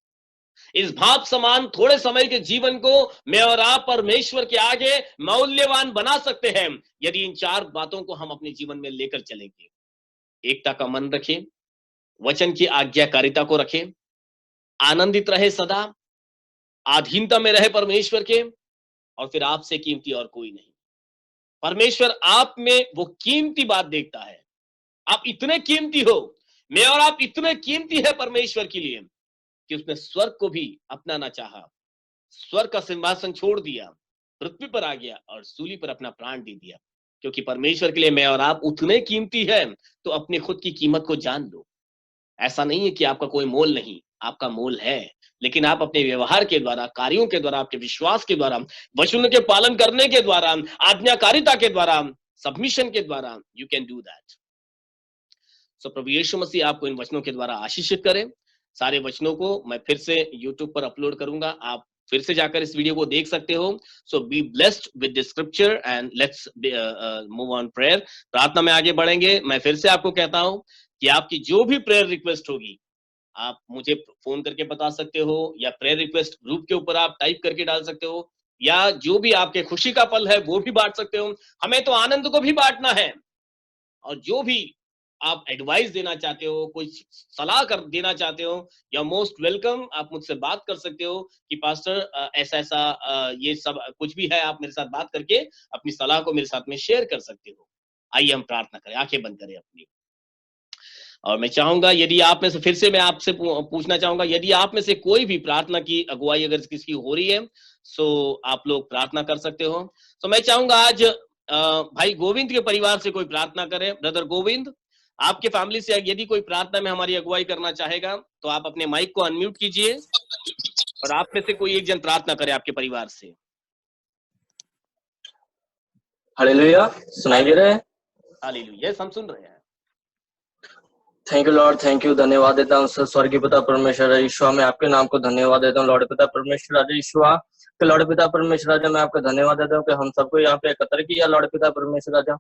इस भाप समान थोड़े समय के जीवन को मैं और आप परमेश्वर के आगे मूल्यवान बना सकते हैं, यदि इन 4 बातों को हम अपने जीवन में लेकर चलेंगे। एकता का मन रखें, वचन की आज्ञाकारिता को रखें, आनंदित रहे सदा, अधीनता में रहे परमेश्वर के, और फिर आपसे कीमती और कोई नहीं। परमेश्वर आप में वो कीमती बात देखता है। आप इतने कीमती हो, मैं और आप इतने कीमती है परमेश्वर के लिए कि उसने स्वर्ग को भी अपनाना चाहा, स्वर्ग का सिंहासन छोड़ दिया, पृथ्वी पर आ गया और सूली पर अपना प्राण दे दिया। क्योंकि परमेश्वर के लिए मैं और आप उतने कीमती है, तो अपने खुद की कीमत को जान लो। ऐसा नहीं है कि आपका कोई मोल नहीं, आपका मोल है, लेकिन आप अपने व्यवहार के द्वारा, कार्यों के द्वारा, आपके विश्वास के द्वारा, वचनों के पालन करने के द्वारा, आज्ञाकारिता के द्वारा, सबमिशन के द्वारा, यू कैन डू दैट। सो प्रभु यीशु मसीह आपको इन वचनों के द्वारा आशीषित करें। सारे वचनों को मैं फिर से YouTube पर अपलोड करूंगा, आप फिर से जाकर इस वीडियो को देख सकते हो। So be blessed with the scripture and let's move on prayer. प्रार्थना में आगे बढ़ेंगे। मैं फिर से आपको कहता हूं कि आपकी जो भी प्रेयर रिक्वेस्ट होगी, आप मुझे फोन करके बता सकते हो, या प्रेयर रिक्वेस्ट ग्रुप के ऊपर आप टाइप करके डाल सकते हो, या जो भी आपके खुशी का पल है वो भी बांट सकते हो। हमें तो आनंद को भी बांटना है, और जो भी आप एडवाइस देना चाहते हो, कोई सलाह कर देना चाहते हो, या मोस्ट वेलकम, आप मुझसे बात कर सकते हो कि पास्टर ऐसा ये सब कुछ भी है, आप मेरे साथ बात करके अपनी सलाह को मेरे साथ में शेयर कर सकते हो। आइए हम प्रार्थना करें, आंखें बंद करें अपनी। और मैं चाहूंगा, यदि आप में से, फिर से मैं आपसे पूछना चाहूंगा, यदि आप में से कोई भी प्रार्थना की अगुवाई अगर किसी की हो रही है, सो आप लोग प्रार्थना कर सकते हो। तो मैं चाहूंगा आज भाई गोविंद के परिवार से कोई प्रार्थना करे। ब्रदर गोविंद, आपके फैमिली से यदि कोई प्रार्थना में हमारी अगुवाई करना चाहेगा तो आप अपने माइक को अनम्यूट कीजिए, और आप में से कोई एक जन प्रार्थना करे आपके परिवार से। हालेलुया, सुनाई दे रहा है? हालेलुया, हम सुन रहे हैं। Thank you Lord, thank you. धन्यवाद देता हूँ स्वर्गीय पिता परमेश्वर यीशुआ, मैं आपके नाम को धन्यवाद देता हूँ लॉर्ड पिता परमेश्वर राजा यीशुआ के। लॉर्ड पिता परमेश्वर राजा, मैं आपका धन्यवाद देता हूँ कि हम सबको यहाँ पे एकत्र किया लॉर्ड पिता परमेश्वर राजा।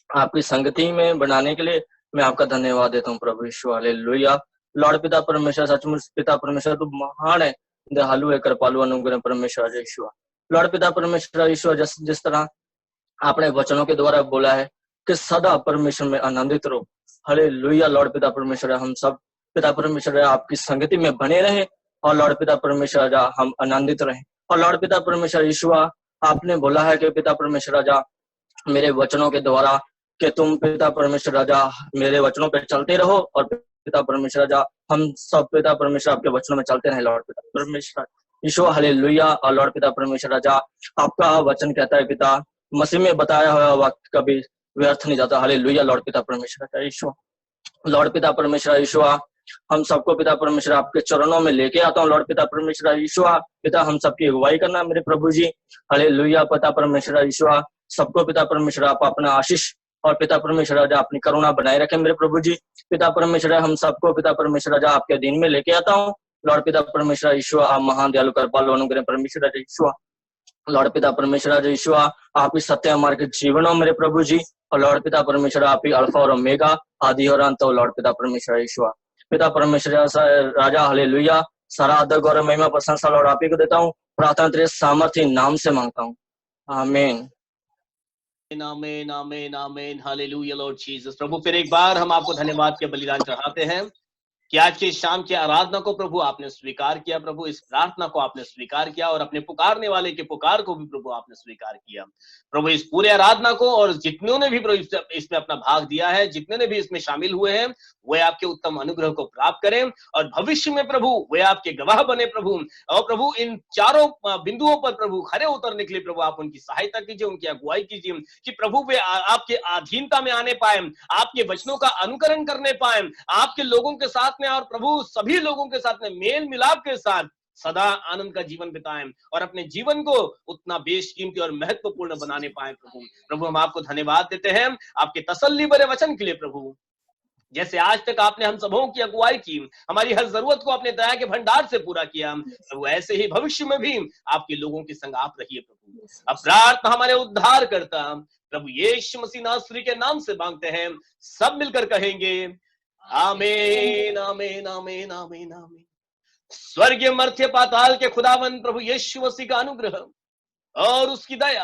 आपकी संगति में बनाने के लिए मैं आपका धन्यवाद देता हूँ प्रभु यीशु। हालेलुया। लॉर्ड पिता परमेश्वर, सचमुच पिता परमेश्वर तू महान है, दयालु है, कृपालु, अनुग्रह परमेश्वर राजा यीशु। लॉर्ड पिता परमेश्वर यीशु, जिस तरह आपने वचनों के द्वारा बोला है कि सदा परमेश्वर में आनंदित रहो। हालेलुया। लॉर्ड पिता परमेश्वर, हम सब पिता परमेश्वर आपकी संगति में बने रहे और लॉर्ड पिता परमेश्वर राजा हम आनंदित रहे। और लॉर्ड पिता परमेश्वर यीशु, आपने बोला है कि पिता परमेश्वर राजा मेरे वचनों के द्वारा कि तुम पिता परमेश्वर राजा मेरे वचनों पे चलते रहो और पिता परमेश्वर राजा हम सब पिता परमेश्वर आपके वचनों में चलते रहे। लॉर्ड पिता परमेश्वर यीशु, हालेलुया। और लॉर्ड पिता परमेश्वर राजा आपका वचन कहता है पिता मसीह में बताया हुआ वक्त कभी व्यर्थ नहीं जाता। हालेलुया। लॉर्ड पिता परमेश्वर यीशु, लॉर्ड पिता परमेश्वर यीशु, हम सबको पिता परमेश्वर आपके चरणों में लेके आता हूँ। लॉर्ड पिता परमेश्वर यीशु, पिता हम सबकी अगुवाई करना मेरे प्रभु जी। हालेलुया। पिता परमेश्वर यीशु, सबको पिता परमेश्वर आप अपना आशीष और पिता परमेश्वर राजा अपनी करुणा बनाए रखें मेरे प्रभु जी। पिता परमेश्वर हम सबको पिता परमेश्वर राजा आपके दिन में लेके आता हूँ। लॉर्ड पिता परमेश्वर यीशु, आप महान दयालु कृपालु अनुग्रह परमेश्वर राजा यीशु। लॉर्ड पिता परमेश्वर राजा यीशु, आप ही सत्य हमारे के जीवन हो मेरे प्रभु जी। और लॉर्ड पिता परमेश्वर आप ही अल्फा और ओमेगा, आदि और अंत हो। लॉर्ड पिता परमेश्वर यीशु, पिता परमेश्वर राजा हालेलुया। सारा आदर गौरव महिमा प्रशंसा लॉर्ड आप ही को देता हूँ। प्रार्थना तेरे सामर्थ्य नाम से मांगता हूँ, आमीन। आमीन आमीन आमीन। Hallelujah Lord Jesus. प्रभु फिर एक बार हम आपको धन्यवाद के बलिदान चढ़ाते हैं कि आज के शाम की आराधना को प्रभु आपने स्वीकार किया। प्रभु इस प्रार्थना को आपने स्वीकार किया और अपने पुकारने वाले के पुकार को भी प्रभु आपने स्वीकार किया। प्रभु इस पूरे आराधना को और जितनों ने भी प्रभु इसमें अपना भाग दिया है, जितने ने भी इसमें शामिल हुए हैं, वे आपके उत्तम अनुग्रह को प्राप्त करें और भविष्य में प्रभु वे आपके गवाह बने प्रभु। और प्रभु इन चारों बिंदुओं पर प्रभु खरे उतरने के लिए प्रभु आप उनकी सहायता कीजिए, उनकी अगुवाई कीजिए कि प्रभु वे आपके अधीनता में आने पाए, आपके वचनों का अनुकरण करने पाए, आपके लोगों के साथ में और प्रभु सभी लोगों के साथ में मेल मिलाप के साथ सदा आनंद का जीवन बिताएं और अपने जीवन को उतना बेशकीमती और महत्वपूर्ण बनाने पाए। प्रभु हम आपको धन्यवाद देते हैं आपके तसल्ली भरे वचन के लिए। प्रभु जैसे आज तक आपने हम सबों की अगुवाई की, हमारी हर जरूरत को अपने दया के भंडार से पूरा किया, प्रभु ऐसे ही भविष्य में भी आपके लोगों के संग आप रहिए प्रभु। अब प्रार्थना हमारे उद्धार करता प्रभु यीशु मसीह नासरी के नाम से मांगते हैं, सब मिलकर कहेंगे आमीन आमीन आमीन आमीन आमीन। स्वर्गीय मर्त्य पाताल के खुदावन प्रभु यीशु मसीह का अनुग्रह और उसकी दया,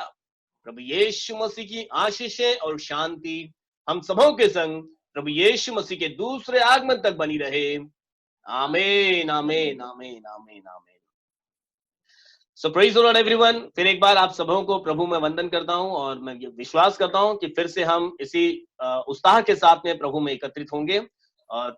प्रभु यीशु मसीह की आशीषें और शांति हम सबों के संग प्रभु यीशु मसीह के दूसरे आगमन तक बनी रहे। आमीन आमीन आमीन आमीन आमीन। सो प्रेज द लॉर्ड एवरीवन। फिर एक बार आप सबों को प्रभु में वंदन करता हूं और मैं विश्वास करता हूं कि फिर से हम इसी उत्साह के साथ में प्रभु में एकत्रित होंगे और प्रभु